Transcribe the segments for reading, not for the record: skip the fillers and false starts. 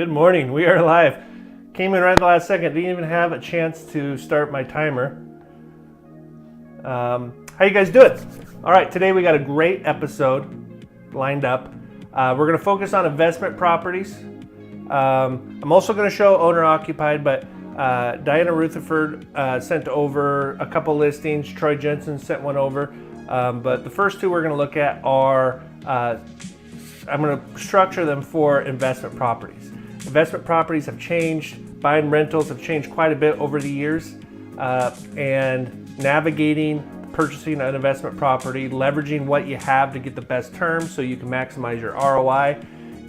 Good morning. We are live. Came in right at the last second. Didn't even have a chance to start my timer. How you guys doing? All right, today we got a great episode lined up. We're going to focus on investment properties. I'm also going to show owner-occupied, but Diana Rutherford sent over a couple listings. Troy Jensen sent one over. But the first two we're going to look at are, I'm going to structure them for investment properties. Investment properties have changed. Buying rentals have changed quite a bit over the years. And navigating, purchasing an investment property, leveraging what you have to get the best terms so you can maximize your ROI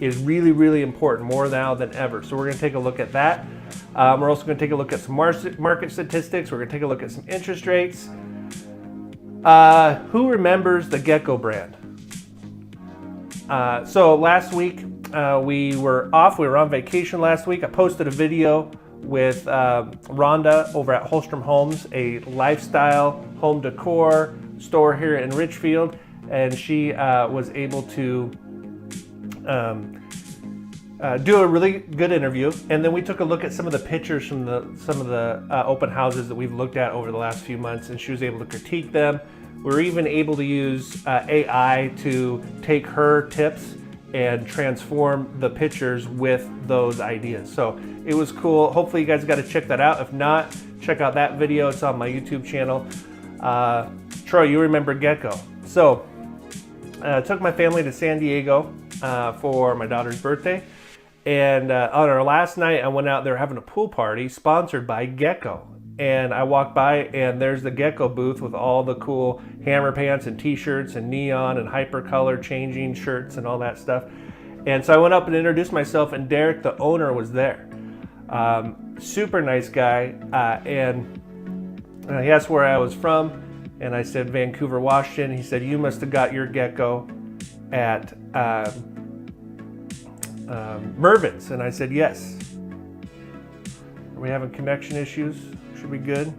is really, really important, more now than ever. So we're going to take a look at that. We're also going to take a look at some market statistics. We're going to take a look at some interest rates. Who remembers the Gecko brand? So last week we were off. We were on vacation last week. I posted a video with Rhonda over at Holstrom Homes, a lifestyle home decor store here in Richfield, and she was able to do a really good interview. And then we took a look at some of the pictures from some of the open houses that we've looked at over the last few months, and she was able to critique them. We were even able to use AI to take her tips and transform the pictures with those ideas. So it was cool. Hopefully you guys got to check that out. If not, check out that video. It's on my YouTube channel. Troy, you remember Gecko. So I took my family to San Diego for my daughter's birthday. And on our last night, I went out there having a pool party sponsored by Gecko. And I walked by and there's the Gecko booth with all the cool hammer pants and t-shirts and neon and hypercolor changing shirts and all that stuff. And so I went up and introduced myself, and Derek, the owner, was there. Super nice guy. And he asked where I was from, and I said Vancouver, Washington. He said, "You must have got your Gecko at Mervin's." And I said, "Yes." Are we having connection issues? Should be good.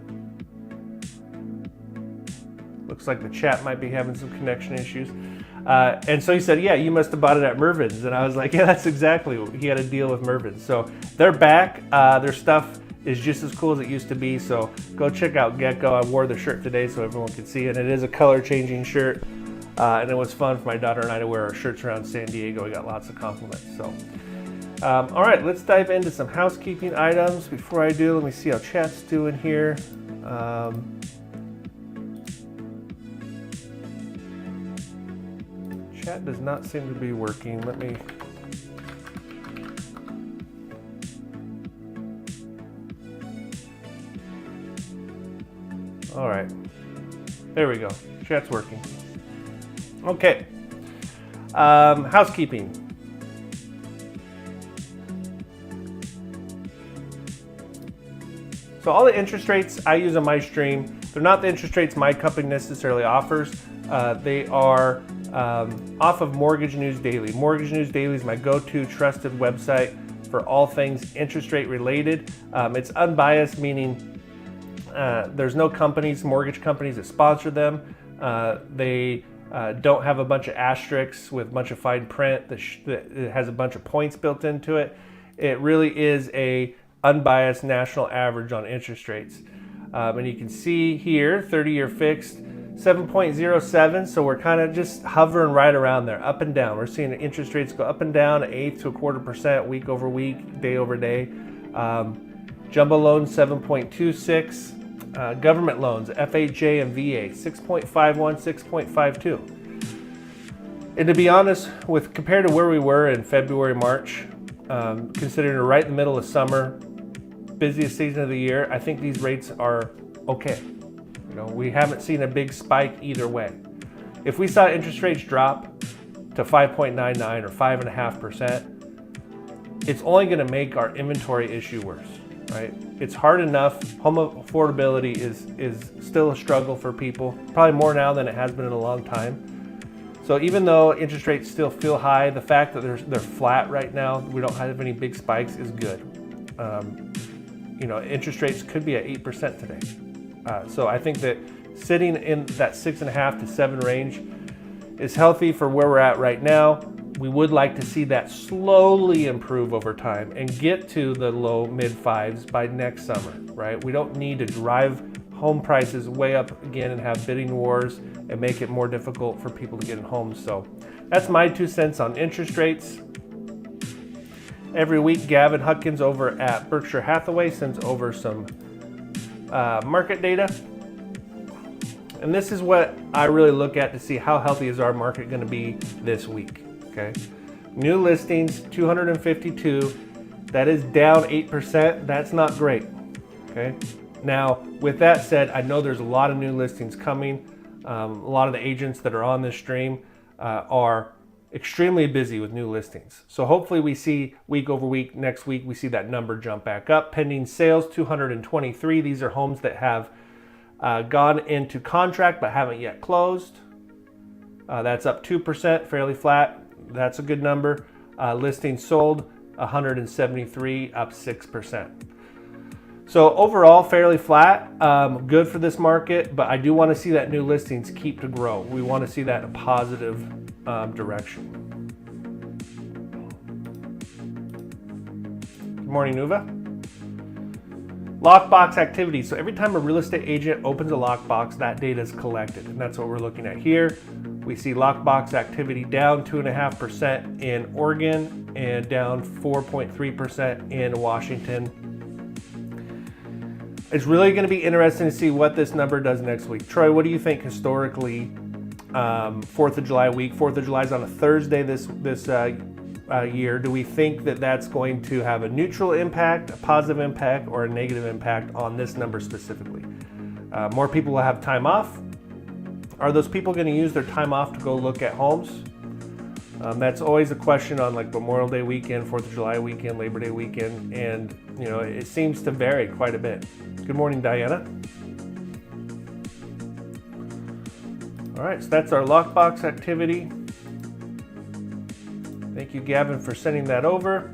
Looks like the chat might be having some connection issues. And so he said, "Yeah, you must have bought it at Mervin's." And I was like, "Yeah, that's exactly what he had a deal with Mervin's." So they're back. Their stuff is just as cool as it used to be. So go check out Gecko. I wore the shirt today so everyone could see it. And it is a color changing shirt. And it was fun for my daughter and I to wear our shirts around San Diego. We got lots of compliments. So. All right, let's dive into some housekeeping items. Before I do, let me see how chat's doing here. Chat does not seem to be working. Let me... All right, there we go. Chat's working. Okay, housekeeping. So all the interest rates I use on my stream, they're not the interest rates my company necessarily offers. They are off of Mortgage News Daily. Mortgage News Daily is my go-to trusted website for all things interest rate related. It's unbiased, meaning there's no mortgage companies that sponsor them. They don't have a bunch of asterisks with a bunch of fine print that has a bunch of points built into it. It really is a unbiased national average on interest rates. And you can see here, 30-year fixed, 7.07. So we're kind of just hovering right around there, up and down. We're seeing interest rates go up and down, 1/8 to 1/4%, week over week, day over day. Jumbo loans, 7.26. Government loans, FHA and VA, 6.51, 6.52. And to be honest, compared to where we were in February, March, considering we're right in the middle of summer, busiest season of the year, I think these rates are okay. You know, we haven't seen a big spike either way. If we saw interest rates drop to 5.99 or 5.5%, it's only going to make our inventory issue worse, right? It's hard enough. Home affordability is still a struggle for people, probably more now than it has been in a long time. So even though interest rates still feel high, the fact that they're flat right now, we don't have any big spikes, is good. You know, interest rates could be at 8% today. So I think that sitting in that 6.5 to 7 range is healthy for where we're at right now. We would like to see that slowly improve over time and get to the low mid fives by next summer, right? We don't need to drive home prices way up again and have bidding wars and make it more difficult for people to get in homes. So that's my 2 cents on interest rates. Every week, Gavin Hutkins over at Berkshire Hathaway sends over some market data. And this is what I really look at to see how healthy is our market going to be this week. Okay, new listings 252. That is down 8%. That's not great. Okay, now with that said, I know there's a lot of new listings coming. A lot of the agents that are on this stream are extremely busy with new listings. So hopefully we see week over week, next week, we see that number jump back up. Pending sales 223. These are homes that have gone into contract but haven't yet closed. That's up 2%, fairly flat. That's a good number. Listings sold 173, up 6%. So overall, fairly flat. Good for this market, but I do want to see that new listings keep to grow. We want to see that in a positive direction. Good morning, Nuva. Lockbox activity. So every time a real estate agent opens a lockbox, that data is collected, and that's what we're looking at here. We see lockbox activity down 2.5% in Oregon and down 4.3% in Washington. It's really going to be interesting to see what this number does next week. Troy, what do you think historically? 4th of July week. 4th of July is on a Thursday this year. Do we think that that's going to have a neutral impact, a positive impact, or a negative impact on this number specifically? More people will have time off. Are those people going to use their time off to go look at homes? That's always a question on like Memorial Day weekend, 4th of July weekend, Labor Day weekend, and you know it seems to vary quite a bit. Good morning, Diana. All right, so that's our lockbox activity. Thank you, Gavin, for sending that over.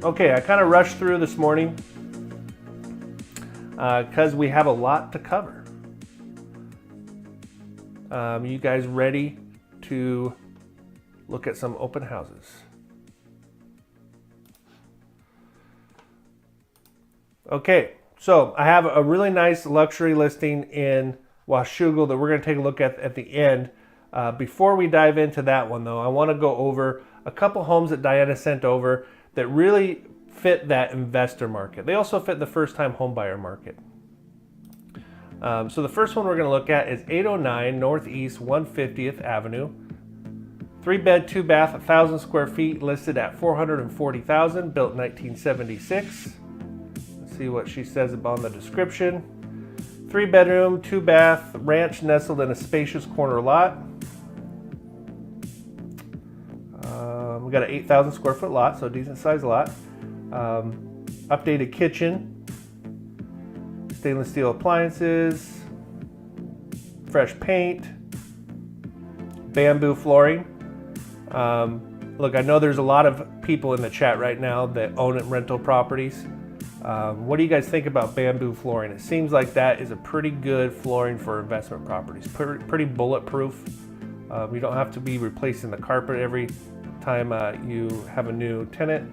Okay, I kind of rushed through this morning because we have a lot to cover. You guys ready to look at some open houses? Okay, so I have a really nice luxury listing in Washougal that we're going to take a look at the end. Before we dive into that one, though, I want to go over a couple homes that Diana sent over that really fit that investor market. They also fit the first-time home buyer market. So the first one we're going to look at is 809 Northeast 150th Avenue. 3-bed, 2-bath, 1,000 square feet, listed at $440,000, built 1976. Let's see what she says about the description. 3-bedroom, 2-bath, ranch nestled in a spacious corner lot. We got an 8,000 square foot lot, so a decent sized lot. Updated kitchen, stainless steel appliances, fresh paint, bamboo flooring. Look, I know there's a lot of people in the chat right now that own rental properties. What do you guys think about bamboo flooring? It seems like that is a pretty good flooring for investment properties. Pretty bulletproof. You don't have to be replacing the carpet every time you have a new tenant.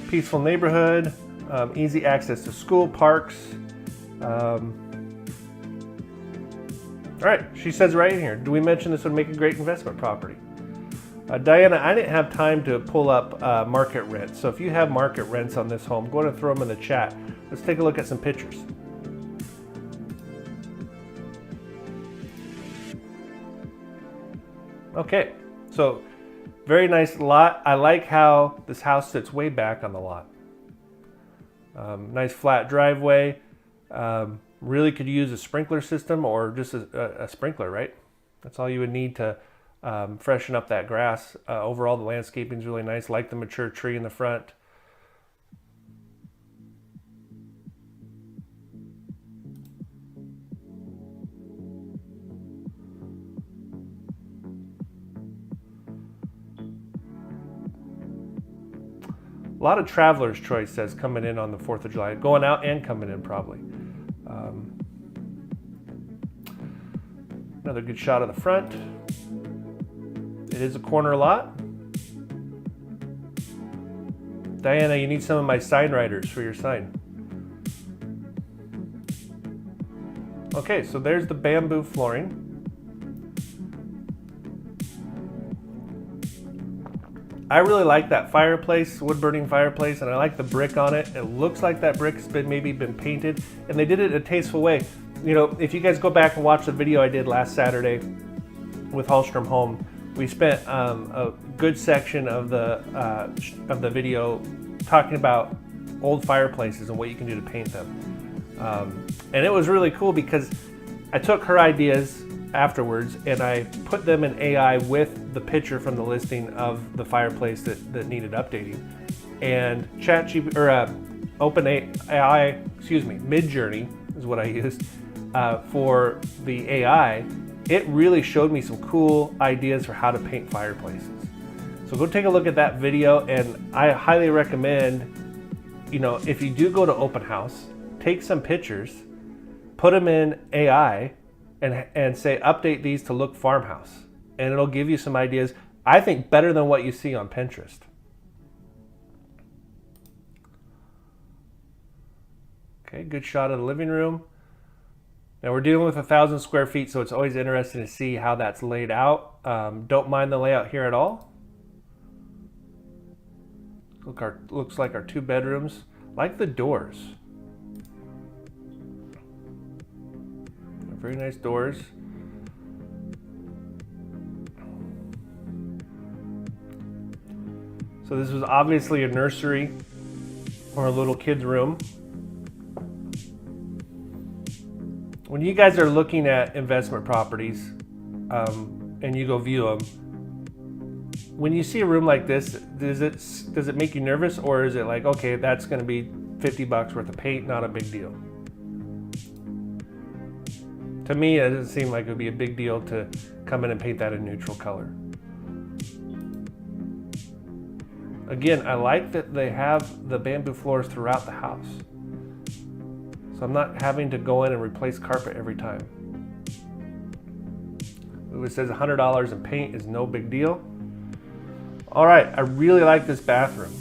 Peaceful neighborhood, easy access to school, parks. All right, she says right in here, do we mention this would make a great investment property? Diana, I didn't have time to pull up market rents. So if you have market rents on this home, go ahead and throw them in the chat. Let's take a look at some pictures. Okay, so very nice lot. I like how this house sits way back on the lot. Nice flat driveway. Really could use a sprinkler system or just a sprinkler, right? That's all you would need to freshen up that grass. Overall, the landscaping is really nice. Like the mature tree in the front. A lot of travelers, Troy says, coming in on the 4th of July. Going out and coming in, probably. Another good shot of the front. It is a corner lot. Diana, you need some of my sign writers for your sign. Okay, so there's the bamboo flooring. I really like that fireplace, wood burning fireplace, and I like the brick on it. It looks like that brick's maybe been painted, and they did it in a tasteful way. You know, if you guys go back and watch the video I did last Saturday with Hallstrom Home, we spent a good section of the video talking about old fireplaces and what you can do to paint them. And it was really cool because I took her ideas afterwards and I put them in AI with the picture from the listing of the fireplace that needed updating. And Midjourney is what I used for the AI. It really showed me some cool ideas for how to paint fireplaces. So go take a look at that video, and I highly recommend, you know, if you do go to open house, take some pictures, put them in AI, and say, update these to look farmhouse. And it'll give you some ideas, I think, better than what you see on Pinterest. Okay, good shot of the living room. Now we're dealing with 1,000 square feet, so it's always interesting to see how that's laid out. Don't mind the layout here at all. Looks like our 2 bedrooms. Like the doors. Very nice doors. So this was obviously a nursery or a little kid's room. When you guys are looking at investment properties and you go view them, when you see a room like this, does it make you nervous, or is it like, okay, that's going to be $50 worth of paint, not a big deal? To me, it doesn't seem like it would be a big deal to come in and paint that a neutral color. Again, I like that they have the bamboo floors throughout the house. So I'm not having to go in and replace carpet every time. It says $100 in paint is no big deal. All right, I really like this bathroom.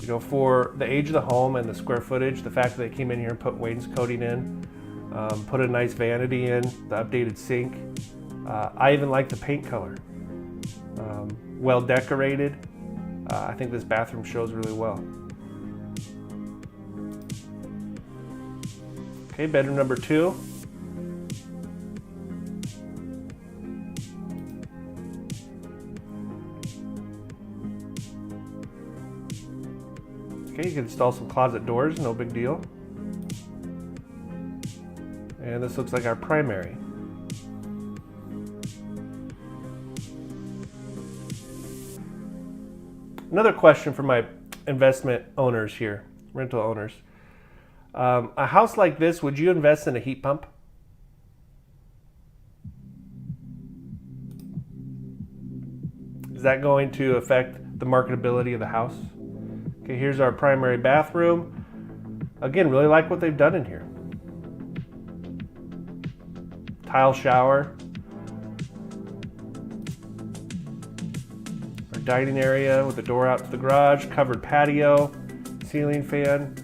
You know, for the age of the home and the square footage, the fact that they came in here and put wainscoting in, put a nice vanity in, the updated sink. I even like the paint color. Well decorated. I think this bathroom shows really well. Okay, bedroom number 2. Okay, you can install some closet doors, no big deal. And this looks like our primary. Another question for my investment owners here, rental owners. A house like this, would you invest in a heat pump? Is that going to affect the marketability of the house? Okay, here's our primary bathroom. Again, really like what they've done in here. Tile shower. Our dining area with the door out to the garage, covered patio, ceiling fan.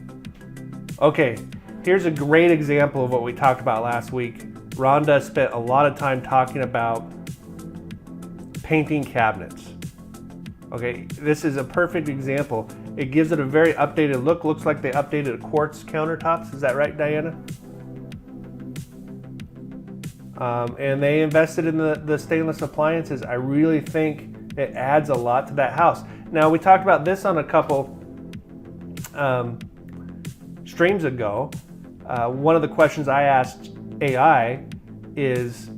Okay, here's a great example of what we talked about last week. Rhonda spent a lot of time talking about painting cabinets. Okay, this is a perfect example. It gives it a very updated look. Looks like they updated quartz countertops. Is that right, Diana? And they invested in the stainless appliances. I really think it adds a lot to that house. Now, we talked about this on a couple streams ago. One of the questions I asked AI is,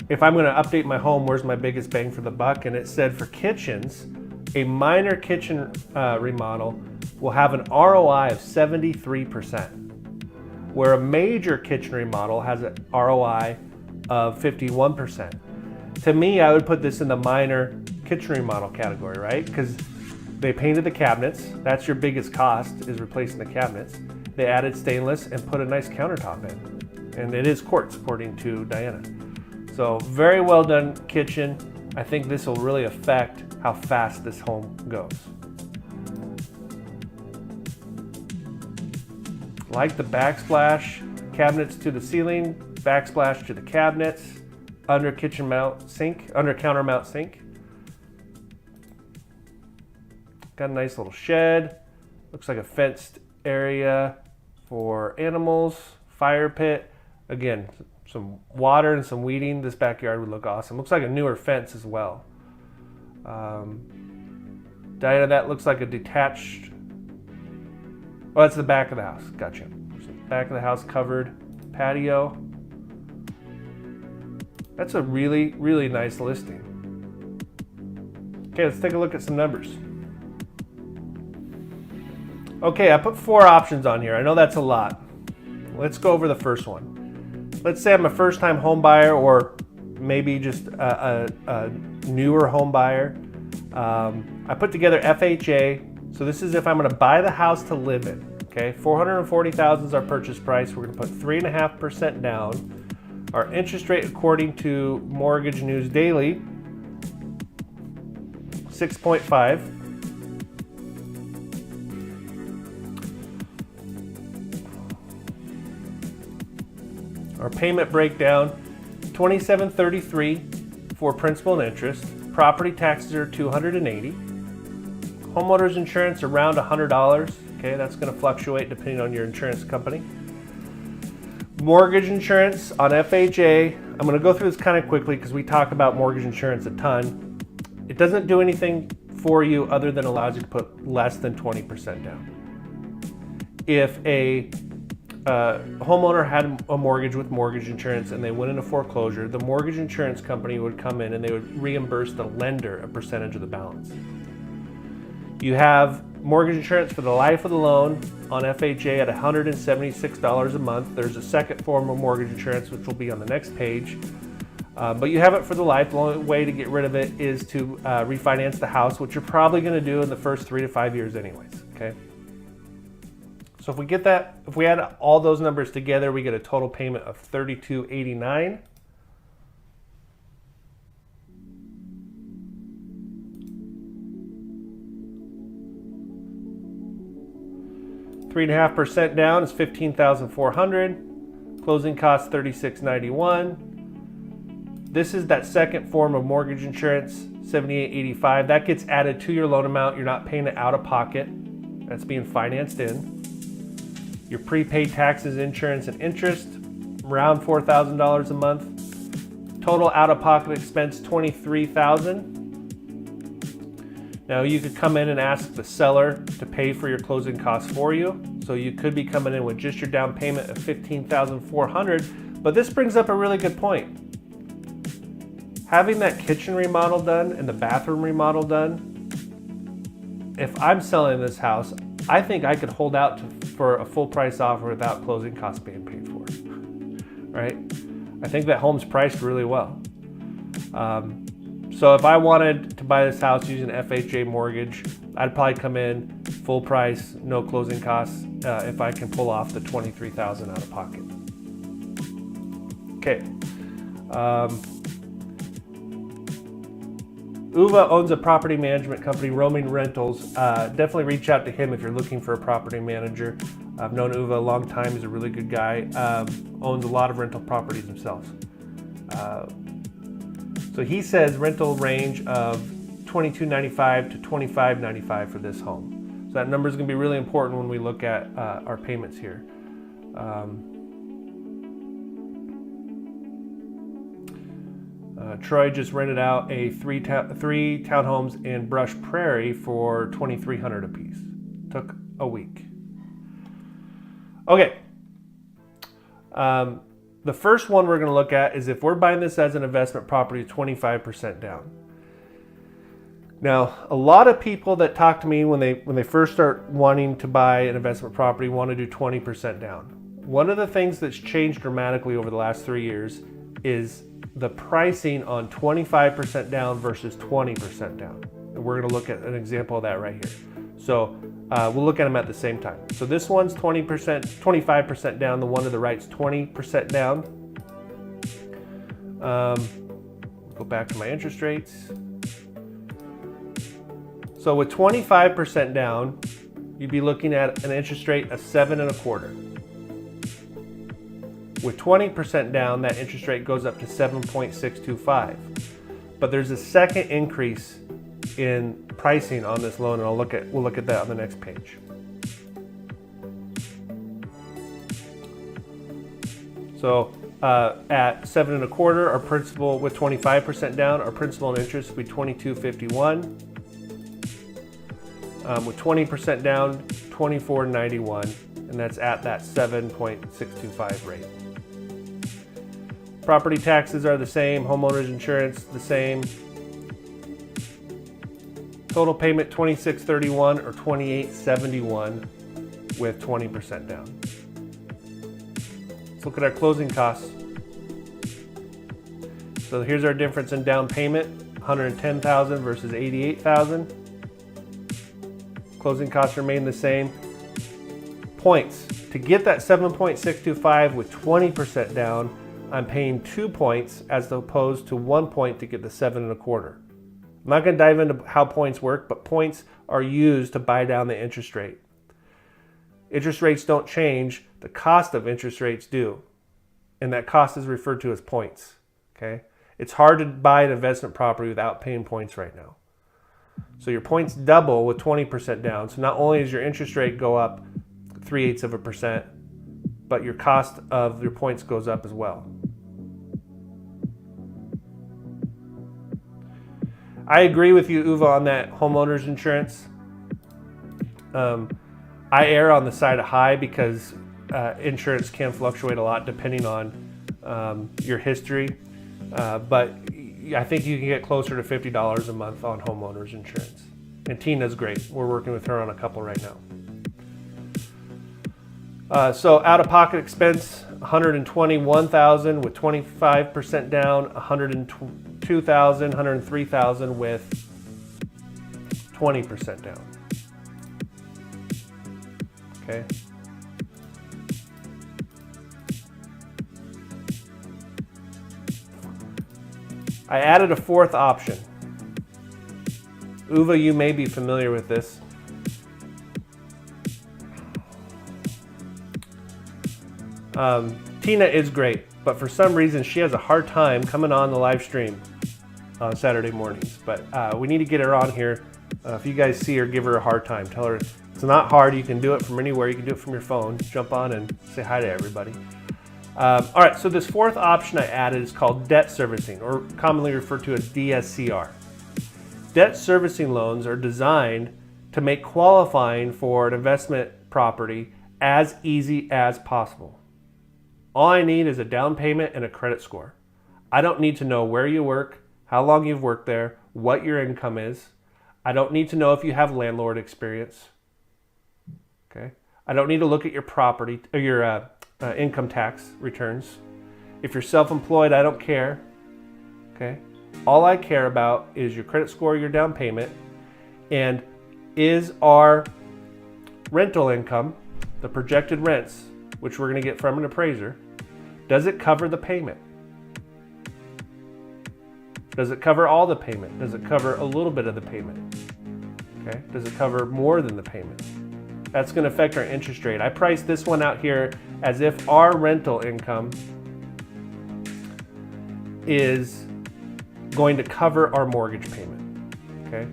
if I'm going to update my home, where's my biggest bang for the buck? And it said for kitchens, a minor kitchen remodel will have an ROI of 73%. Where a major kitchen remodel has an ROI of 51%. To me, I would put this in the minor kitchen remodel category, right? Because they painted the cabinets. That's your biggest cost, is replacing the cabinets. They added stainless and put a nice countertop in. And it is quartz, according to Diana. So very well done kitchen. I think this will really affect how fast this home goes. Like the backsplash, cabinets to the ceiling, backsplash to the cabinets, under kitchen mount sink, under counter mount sink. Got a nice little shed. Looks like a fenced area for animals, fire pit. Again, some water and some weeding. This backyard would look awesome. Looks like a newer fence as well. Diana, that looks like a detached. Oh, that's the back of the house. Gotcha. So back of the house covered patio. That's a really, really nice listing. Okay, let's take a look at some numbers. Okay, I put 4 options on here. I know that's a lot. Let's go over the first one. Let's say I'm a first-time home buyer, or maybe just a newer home buyer. I put together FHA. So this is if I'm going to buy the house to live in. Okay, $440,000 is our purchase price. We're going to put 3.5% down. Our interest rate, according to Mortgage News Daily, 6.5. Our payment breakdown, $2,733 for principal and interest. Property taxes are $280. Homeowners insurance around $100. Okay, that's going to fluctuate depending on your insurance company. Mortgage insurance on FHA. I'm going to go through this kind of quickly because we talk about mortgage insurance a ton. It doesn't do anything for you other than allows you to put less than 20% down. If a homeowner had a mortgage with mortgage insurance and they went into foreclosure, the mortgage insurance company would come in and they would reimburse the lender a percentage of the balance. You have mortgage insurance for the life of the loan on FHA at $176 a month. There's a second form of mortgage insurance, which will be on the next page. But you have it for the life. The only way to get rid of it is to refinance the house, which you're probably going to do in the first 3 to 5 years anyways, okay? So if we get that, if we add all those numbers together, we get a total payment of $32.89. $3.5% down is $15,400. Closing costs $36.91. This is that second form of mortgage insurance, $78.85. That gets added to your loan amount. You're not paying it out of pocket. That's being financed in. Your prepaid taxes, insurance, and interest, around $4,000 a month. Total out-of-pocket expense, $23,000. Now you could come in and ask the seller to pay for your closing costs for you. So you could be coming in with just your down payment of $15,400. But this brings up a really good point. Having that kitchen remodel done and the bathroom remodel done, if I'm selling this house, I think I could hold out for a full price offer without closing costs being paid for, right? I think that home's priced really well. So if I wanted to buy this house using an FHA mortgage, I'd probably come in full price, no closing costs, if I can pull off the $23,000 out of pocket. Okay. Uva owns a property management company, Roaming Rentals. Definitely reach out to him if you're looking for a property manager. I've known Uva a long time. He's a really good guy. Owns a lot of rental properties himself. So he says rental range of $22.95 to $25.95 for this home. So that number is going to be really important when we look at our payments here. Troy just rented out a three townhomes in Brush Prairie for $2,300 a piece. Took a week. Okay. The first one we're going to look at is if we're buying this as an investment property, 25% down. Now, a lot of people that talk to me when they first start wanting to buy an investment property want to do 20% down. One of the things that's changed dramatically over the last 3 years is the pricing on 25% down versus 20% down. And we're going to look at an example of that right here. So we'll look at them at the same time. So this one's 25% down. The one to the right's 20% down. Go back to my interest rates. So with 25% down, you'd be looking at an interest rate of 7.25. With 20% down, that interest rate goes up to 7.625. But there's a second increase in pricing on this loan, and we'll look at that on the next page. So at 7.25, our principal with 25% down, our principal and interest will be $22.51. With 20% down, $24.91, and that's at that 7.625 rate. Property taxes are the same, homeowners insurance the same. Total payment $26.31 or $28.71 with 20% down. Let's look at our closing costs. So here's our difference in down payment, $110,000 versus $88,000. Closing costs remain the same. Points. To get that 7.625 with 20% down, I'm paying 2 points as opposed to 1 point to get the 7.25. I'm not going to dive into how points work, but points are used to buy down the interest rate. Interest rates don't change, the cost of interest rates do. And that cost is referred to as points. Okay? It's hard to buy an investment property without paying points right now. So your points double with 20% down. So not only does your interest rate go up 0.3%, but your cost of your points goes up as well. I agree with you, Uva, on that homeowners insurance. I err on the side of high because insurance can fluctuate a lot depending on your history. But I think you can get closer to $50 a month on homeowners insurance. And Tina's great. We're working with her on a couple right now. So out-of-pocket expense, $121,000 with 25% down, $102,000, $103,000 with 20% down. Okay. I added a fourth option. Uva, you may be familiar with this. Tina is great, but for some reason she has a hard time coming on the live stream on Saturday mornings. But we need to get her on here. If you guys see her, give her a hard time. Tell her it's not hard. You can do it from anywhere. You can do it from your phone. Jump on and say hi to everybody. All right, so this fourth option I added is called debt servicing, or commonly referred to as DSCR. Debt servicing loans are designed to make qualifying for an investment property as easy as possible. All I need is a down payment and a credit score. I don't need to know where you work, how long you've worked there, what your income is. I don't need to know if you have landlord experience. Okay? I don't need to look at your property or your income tax returns. If you're self-employed, I don't care. Okay? All I care about is your credit score, your down payment, and is our rental income, the projected rents, which we're going to get from an appraiser, does it cover the payment? Does it cover all the payment? Does it cover a little bit of the payment? Okay? Does it cover more than the payment? That's going to affect our interest rate. I priced this one out here as if our rental income is going to cover our mortgage payment. Okay?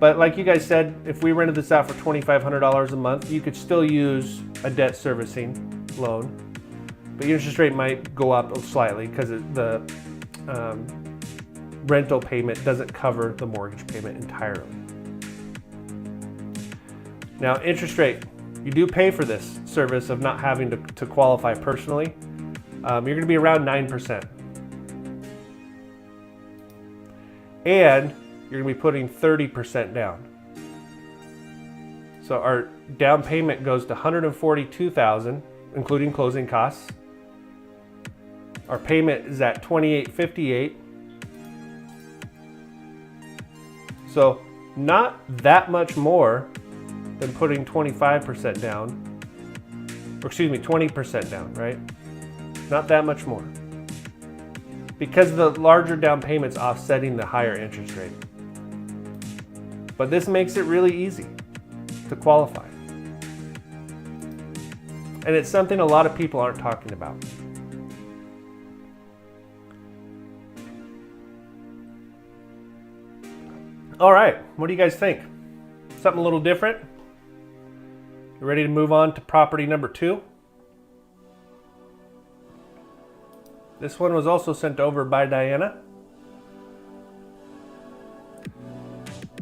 But like you guys said, if we rented this out for $2,500 a month, you could still use a debt servicing loan. But your interest rate might go up slightly because the rental payment doesn't cover the mortgage payment entirely. Now, interest rate, you do pay for this service of not having to qualify personally. You're going to be around 9%. And you're going to be putting 30% down. So our down payment goes to $142,000, including closing costs. Our payment is at $28.58. So not that much more than putting 25% down, or excuse me, 20% down, right? Not that much more. because the larger down payment's offsetting the higher interest rate. But this makes it really easy to qualify. And it's something a lot of people aren't talking about. All right, what do you guys think? Something a little different? You ready to move on to property number 2? This one was also sent over by Diana.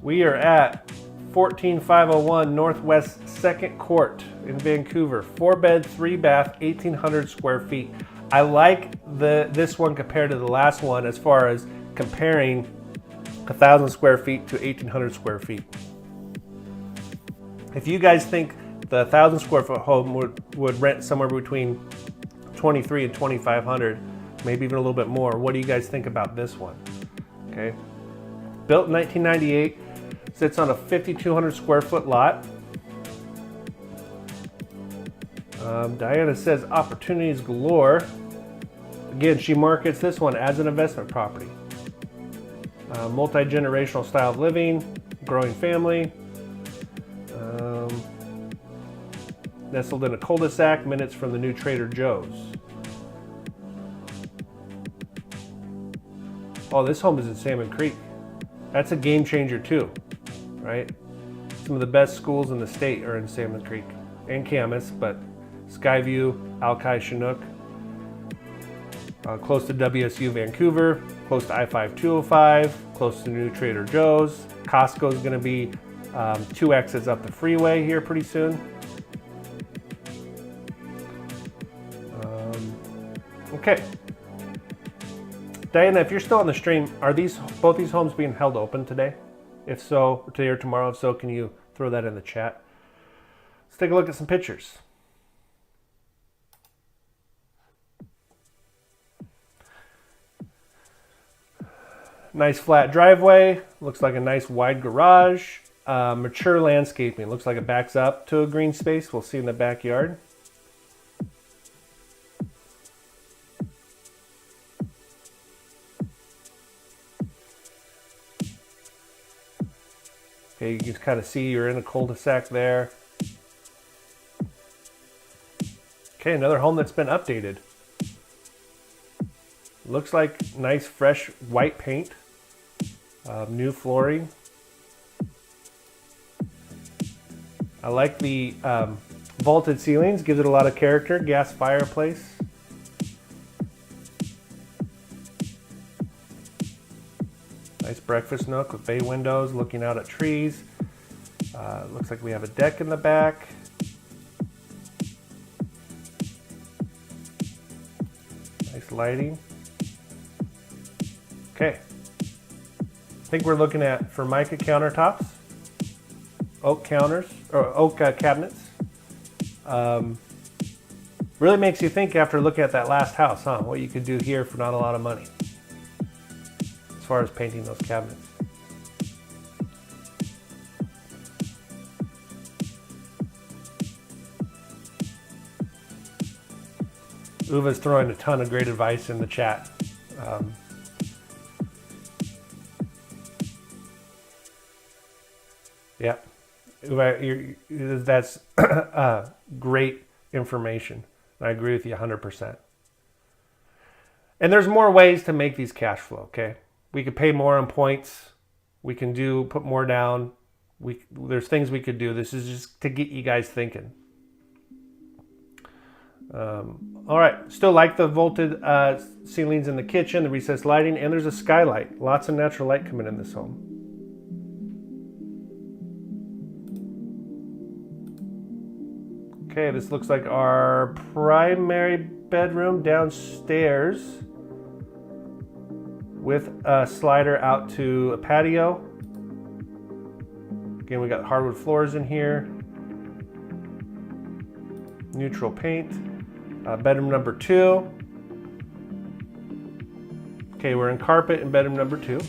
We are at 14501 Northwest 2nd Court in Vancouver. 4-bed, 3-bath, 1,800 square feet. I like this one compared to the last one as far as comparing 1,000 square feet to 1,800 square feet. If you guys think the 1,000 square foot home would rent somewhere between 2,300 and 2,500, maybe even a little bit more, what do you guys think about this one? Okay, built in 1998, sits on a 5,200 square foot lot. Diana says opportunities galore. Again, she markets this one as an investment property. Multi-generational style of living, growing family. Nestled in a cul-de-sac, minutes from the new Trader Joe's. Oh, this home is in Salmon Creek. That's a game changer too, right? Some of the best schools in the state are in Salmon Creek and Camas, but Skyview, Alki, Chinook, close to WSU Vancouver, close to I-5-205, close to new Trader Joe's. Costco is going to be 2 exits up the freeway here pretty soon. Okay. Diana, if you're still on the stream, are both these homes being held open today? If so, today or tomorrow, if so, can you throw that in the chat? Let's take a look at some pictures. Nice flat driveway, looks like a nice wide garage. Mature landscaping, looks like it backs up to a green space. We'll see in the backyard. Okay, you can kind of see you're in a cul-de-sac there. Okay, another home that's been updated. Looks like nice fresh white paint, new flooring. I like the vaulted ceilings, gives it a lot of character. Gas fireplace. Nice breakfast nook with bay windows looking out at trees. Looks like we have a deck in the back. Nice lighting. Okay. I think we're looking at Formica countertops, oak counters, or oak cabinets. Really makes you think after looking at that last house, huh? What you could do here for not a lot of money. As far as painting those cabinets. Uva's throwing a ton of great advice in the chat. Yeah, Uva, that's great information. I agree with you 100%. And there's more ways to make these cash flow, okay? We could pay more on points. We can put more down. There's things we could do. This is just to get you guys thinking. All right, still like the vaulted ceilings in the kitchen, the recessed lighting, and there's a skylight. Lots of natural light coming in this home. Okay, this looks like our primary bedroom downstairs with a slider out to a patio. Again, we got hardwood floors in here. Neutral paint. Bedroom number 2. Okay, we're in carpet in bedroom number 2.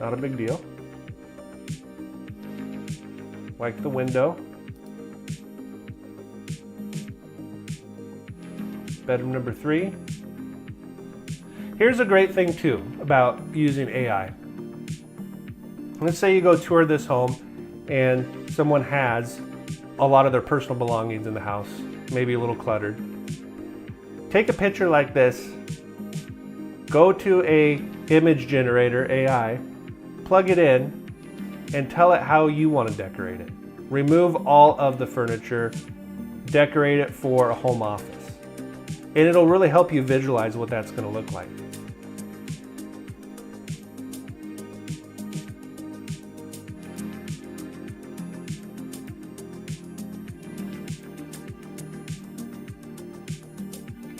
Not a big deal. Like the window. Bedroom number 3. Here's a great thing too about using AI. Let's say you go tour this home and someone has a lot of their personal belongings in the house, maybe a little cluttered. Take a picture like this, go to a image generator, AI, plug it in, and tell it how you want to decorate it. Remove all of the furniture, decorate it for a home office. And it'll really help you visualize what that's going to look like.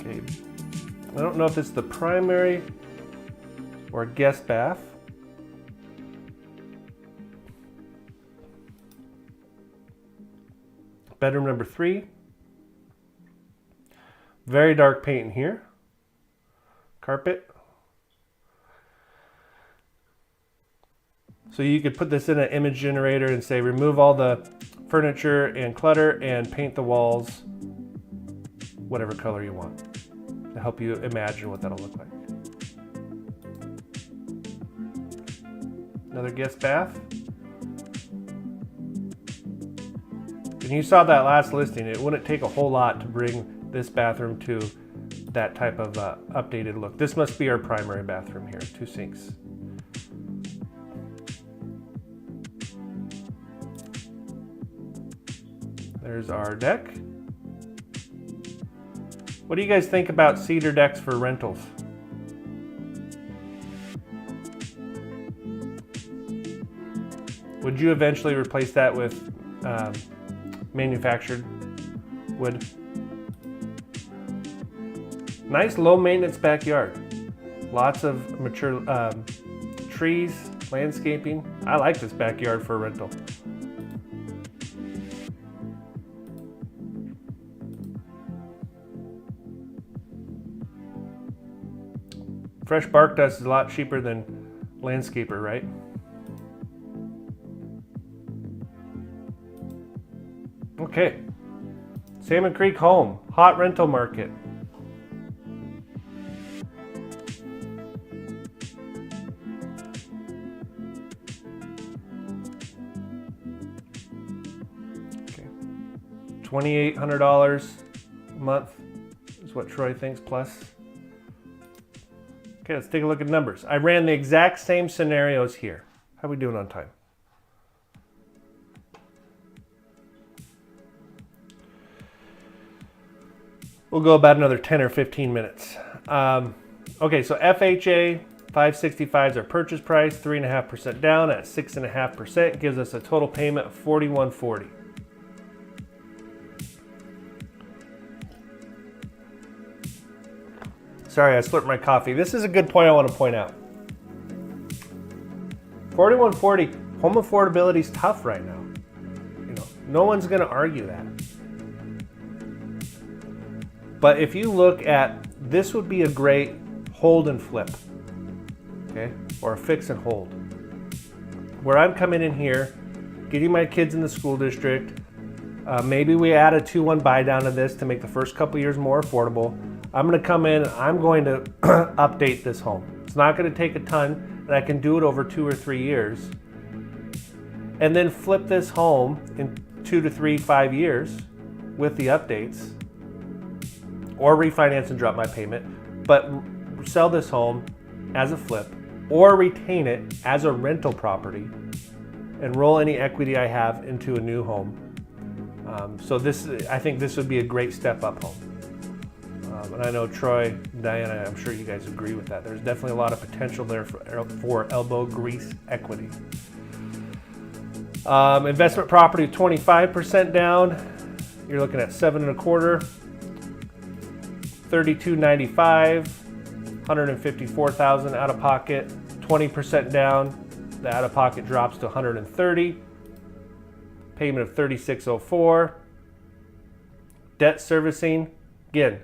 Okay, I don't know if it's the primary or guest bath. Bedroom number 3. Very dark paint in here. Carpet. So you could put this in an image generator and say remove all the furniture and clutter and paint the walls whatever color you want to help you imagine what that'll look like. Another guest bath. And you saw that last listing, it wouldn't take a whole lot to bring this bathroom to that type of updated look. This must be our primary bathroom here, 2 sinks. There's our deck. What do you guys think about cedar decks for rentals? Would you eventually replace that with manufactured wood? Nice low maintenance backyard. Lots of mature trees, landscaping. I like this backyard for a rental. Fresh bark dust is a lot cheaper than landscaper, right? Okay, Salmon Creek home, hot rental market. Okay, $2,800 a month is what Troy thinks plus. Okay, let's take a look at numbers. I ran the exact same scenarios here. How are we doing on time? We'll go about another 10 or 15 minutes. Okay, so FHA 565 is our purchase price, 3.5% down at 6.5% gives us a total payment of $4,140. Sorry, I slurped my coffee. This is a good point I want to point out. $4,140, home affordability is tough right now. You know, no one's going to argue that. But if you look at, this would be a great hold and flip, okay? Or a fix and hold. Where I'm coming in here, getting my kids in the school district, maybe we add a 2-1 buy down to this to make the first couple years more affordable. I'm gonna come in, I'm going to update this home. It's not gonna take a ton, and I can do it over 2 or 3 years. And then flip this home in 2 to 3, 5 years with the updates, or refinance and drop my payment, but sell this home as a flip, or retain it as a rental property and roll any equity I have into a new home. So this, I think this would be a great step up home. And I know Troy, Diana, I'm sure you guys agree with that. There's definitely a lot of potential there for elbow grease equity. Investment property 25% down. You're looking at 7.25. $32.95, $154,000 out of pocket, 20% down. The out of pocket drops to $130. Payment of $36.04. Debt servicing, again,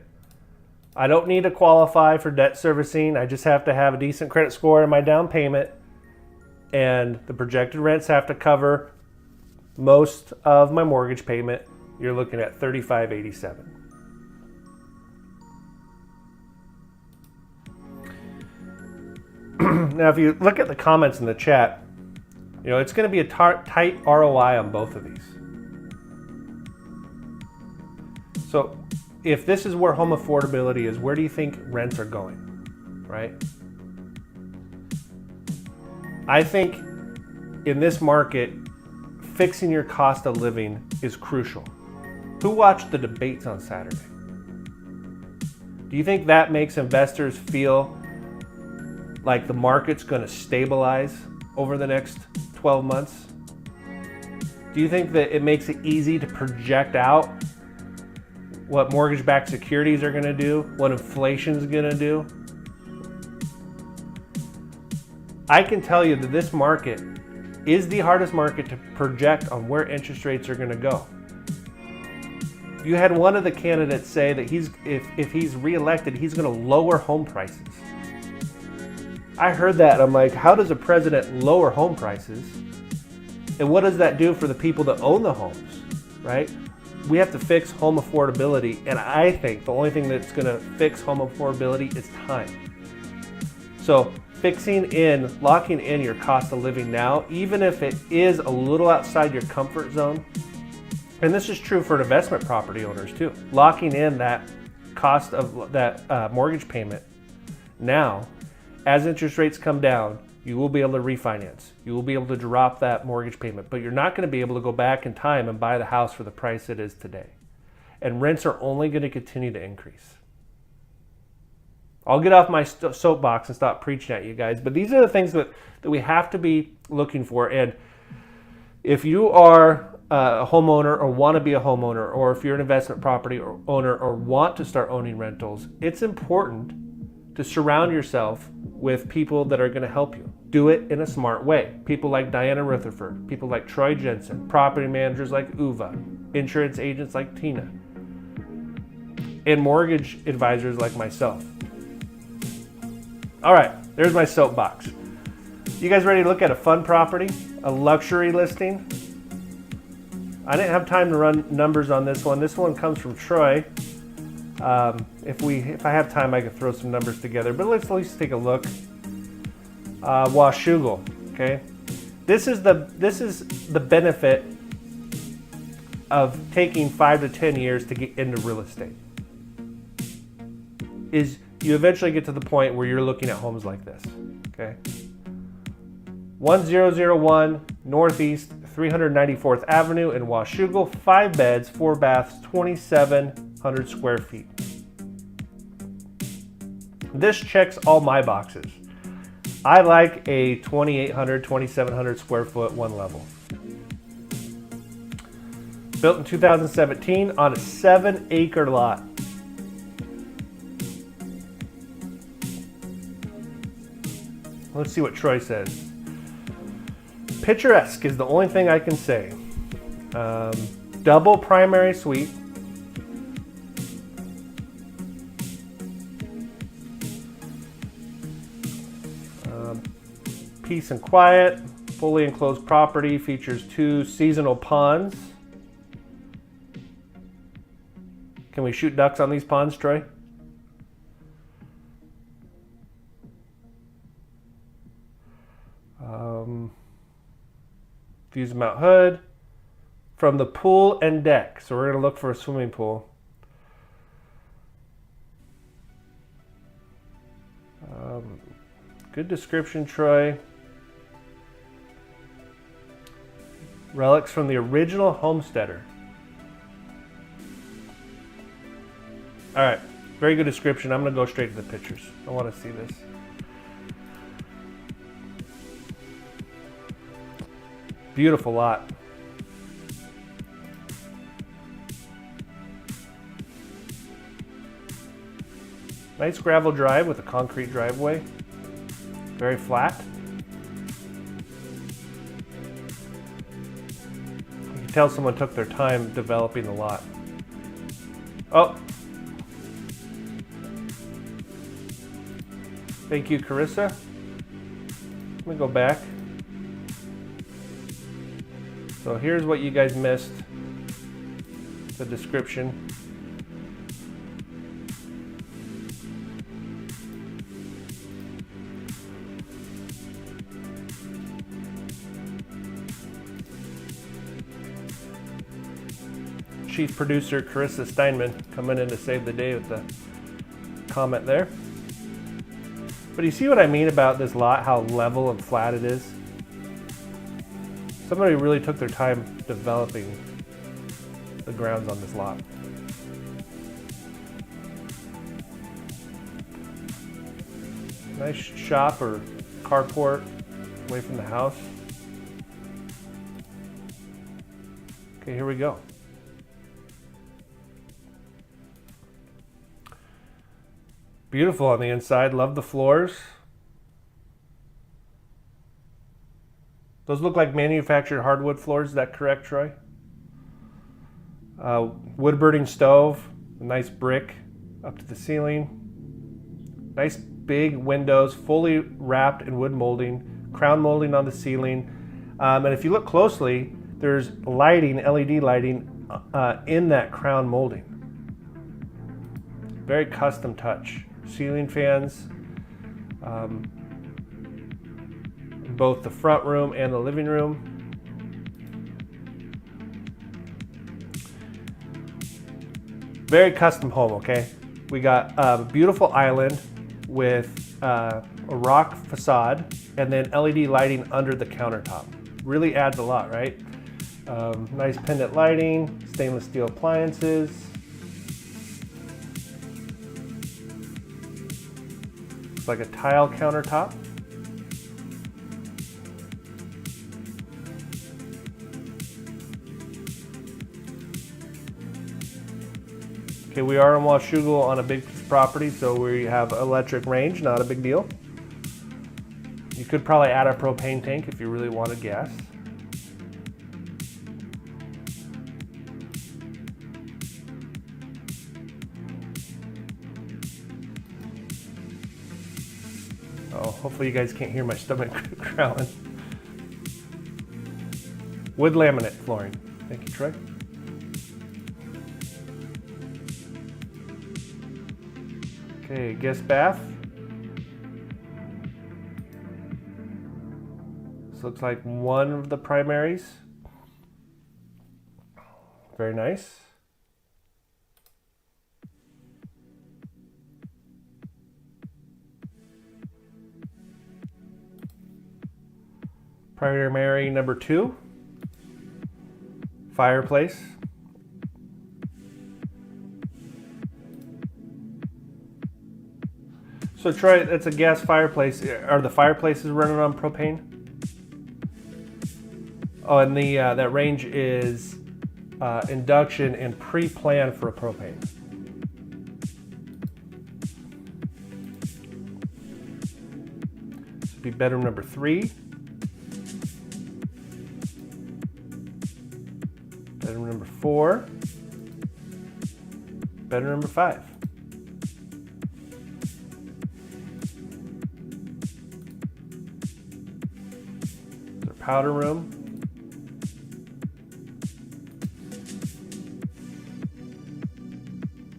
I don't need to qualify for debt servicing. I just have to have a decent credit score in my down payment, and the projected rents have to cover most of my mortgage payment. You're looking at $35.87. Now, if you look at the comments in the chat, you know, it's going to be a tight ROI on both of these. So if this is where home affordability is, where do you think rents are going, right? I think in this market, fixing your cost of living is crucial. Who watched the debates on Saturday? Do you think that makes investors feel like the market's going to stabilize over the next 12 months? Do you think that it makes it easy to project out what mortgage-backed securities are going to do, what inflation's going to do? I can tell you that this market is the hardest market to project on where interest rates are going to go. You had one of the candidates say that if he's reelected, he's going to lower home prices. I heard that and I'm like, how does a president lower home prices? And what does that do for the people that own the homes, right? We have to fix home affordability, and I think the only thing that's going to fix home affordability is time. So locking in your cost of living now, even if it is a little outside your comfort zone, and this is true for investment property owners too, locking in that cost of that mortgage payment now, as interest rates come down, you will be able to refinance. You will be able to drop that mortgage payment, but you're not going to be able to go back in time and buy the house for the price it is today. And rents are only going to continue to increase. I'll get off my soapbox and stop preaching at you guys, but these are the things that we have to be looking for. And if you are a homeowner or want to be a homeowner, or if you're an investment property owner or want to start owning rentals, it's important to surround yourself with people that are going to help you. Do it in a smart way. People like Diana Rutherford, people like Troy Jensen, property managers like Uva, insurance agents like Tina, and mortgage advisors like myself. All right, there's my soapbox. You guys ready to look at a fun property, a luxury listing? I didn't have time to run numbers on this one. This one comes from Troy. If I have time, I can throw some numbers together, but let's at least take a look. Washougal, okay? This is the benefit of taking 5 to 10 years to get into real estate. Is you eventually get to the point where you're looking at homes like this, okay? 1001 Northeast 394th Avenue in Washougal, 5 beds, 4 baths, 2,700 square feet. This checks all my boxes. I like a 2,800, 2,700 square foot, one level. Built in 2017 on a 7-acre lot. Let's see what Troy says. Picturesque is the only thing I can say. Double primary suite. Peace and quiet. Fully enclosed property. Features 2 seasonal ponds. Can we shoot ducks on these ponds, Troy? Views of Mount Hood from the pool and deck. So we're going to look for a swimming pool. Good description, Troy. Relics from the original homesteader. All right, very good description. I'm going to go straight to the pictures. I want to see this. Beautiful lot. Nice gravel drive with a concrete driveway. Very flat. You can tell someone took their time developing the lot. Oh. Thank you, Carissa. Let me go back. So here's what you guys missed. The description. chief producer Carissa Steinman coming in to save the day with the comment there. But you see what I mean about this lot, how level and flat it is? Somebody really took their time developing the grounds on this lot. Nice shop or carport away from the house. Okay, here we go. Beautiful on the inside. Love the floors. Those look like manufactured hardwood floors. Is that correct, Troy? Wood burning stove. A nice brick up to the ceiling. Nice big windows, fully wrapped in wood molding. Crown molding on the ceiling. And if you look closely, there's lighting, LED lighting in that crown molding. Very custom touch. Ceiling fans, in both the front room and the living room. Very custom home, okay? We got a beautiful island with a rock facade and then LED lighting under the countertop. Really adds a lot, right? Nice pendant lighting, stainless steel appliances. Looks like a tile countertop. Okay, we are in Washougal on a big piece of property, so we have electric range, not a big deal. You could probably add a propane tank if you really wanted gas. Oh, hopefully you guys can't hear my stomach growling. Wood laminate flooring. Thank you, Troy. Okay, guest bath. This looks like one of the primaries. Very nice. Primary number 2. Fireplace. So Troy, that's a gas fireplace. Are the fireplaces running on propane? Oh, and the that range is induction and pre-planned for a propane. This would be bedroom number 3. Bedroom number 4. Bedroom number 5. Their powder room.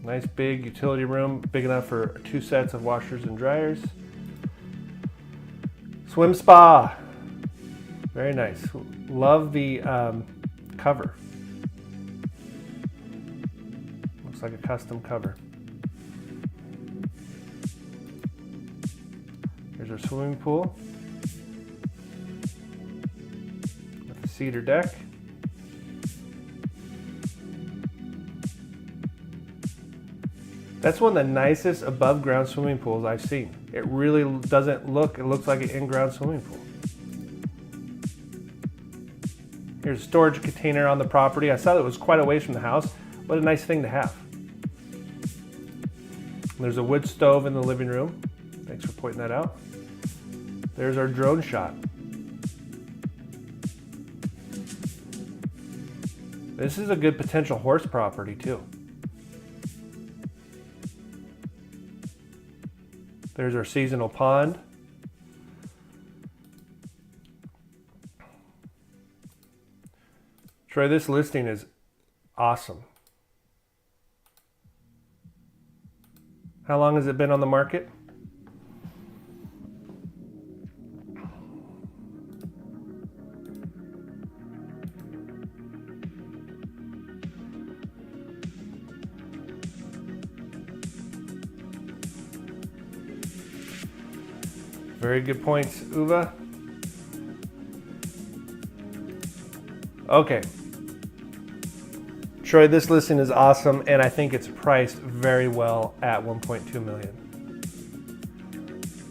Nice big utility room, big enough for 2 sets of washers and dryers. Swim spa. Very nice. Love the cover. Looks like a custom cover. Here's our swimming pool with the cedar deck. That's one of the nicest above ground swimming pools I've seen. It really doesn't look, it looks like an in-ground swimming pool. Here's a storage container on the property. I saw that it was quite a ways from the house. What a nice thing to have. There's a wood stove in the living room. Thanks for pointing that out. There's our drone shot. This is a good potential horse property too. There's our seasonal pond. Troy, this listing is awesome. How long has it been on the market? Very good points, Uva. Okay. Troy, this listing is awesome, and I think it's priced very well at 1.2 million.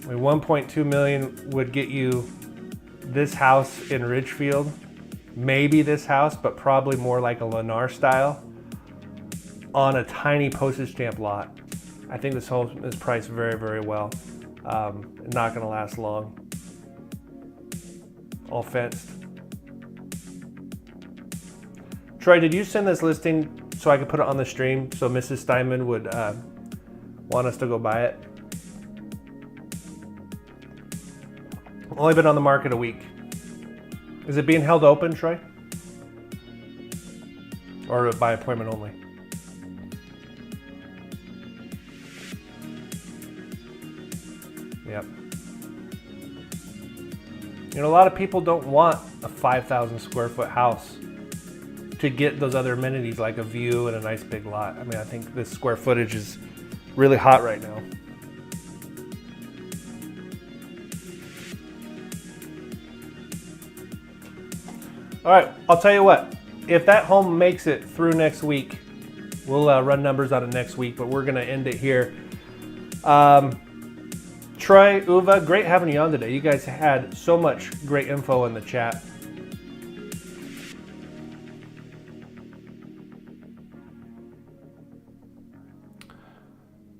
I mean, 1.2 million would get you this house in Ridgefield, maybe this house, but probably more like a Lennar style on a tiny postage stamp lot. I think this home is priced very, very well. Not going to last long. All fenced. Troy, did you send this listing so I could put it on the stream so Mrs. Steinman would want us to go buy it? Only been on the market a week. Is it being held open, Troy? Or by appointment only? Yep. You know, a lot of people don't want a 5,000 square foot house to get those other amenities like a view and a nice big lot. I mean, I think this square footage is really hot right now. All right, I'll tell you what, if that home makes it through next week, we'll run numbers on it next week, but we're gonna end it here. Troy, Uva, great having you on today. You guys had so much great info in the chat.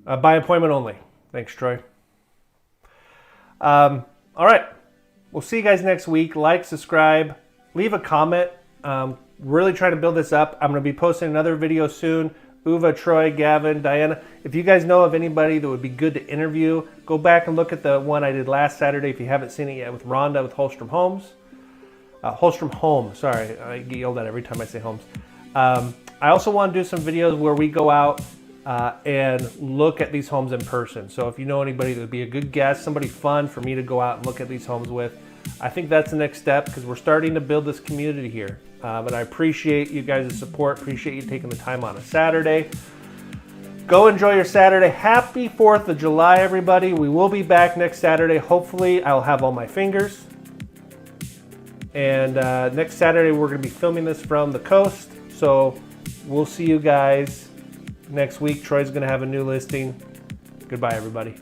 By appointment only. Thanks, Troy. All right, we'll see you guys next week. Like, subscribe, leave a comment. Really trying to build this up. I'm going to be posting another video soon. Uva, Troy, Gavin, Diana. If you guys know of anybody that would be good to interview, go back and look at the one I did last Saturday if you haven't seen it yet with Rhonda with Holstrom Homes. Holstrom Home, sorry. I get yelled at every time I say homes. I also want to do some videos where we go out and look at these homes in person. So if you know anybody that would be a good guest, somebody fun for me to go out and look at these homes with, I think that's the next step because we're starting to build this community here. And I appreciate you guys' support. Appreciate you taking the time on a Saturday. Go enjoy your Saturday. Happy 4th of July, everybody. We will be back next Saturday. Hopefully, I'll have all my fingers. And next Saturday, we're going to be filming this from the coast. So we'll see you guys next week. Troy's going to have a new listing. Goodbye, everybody.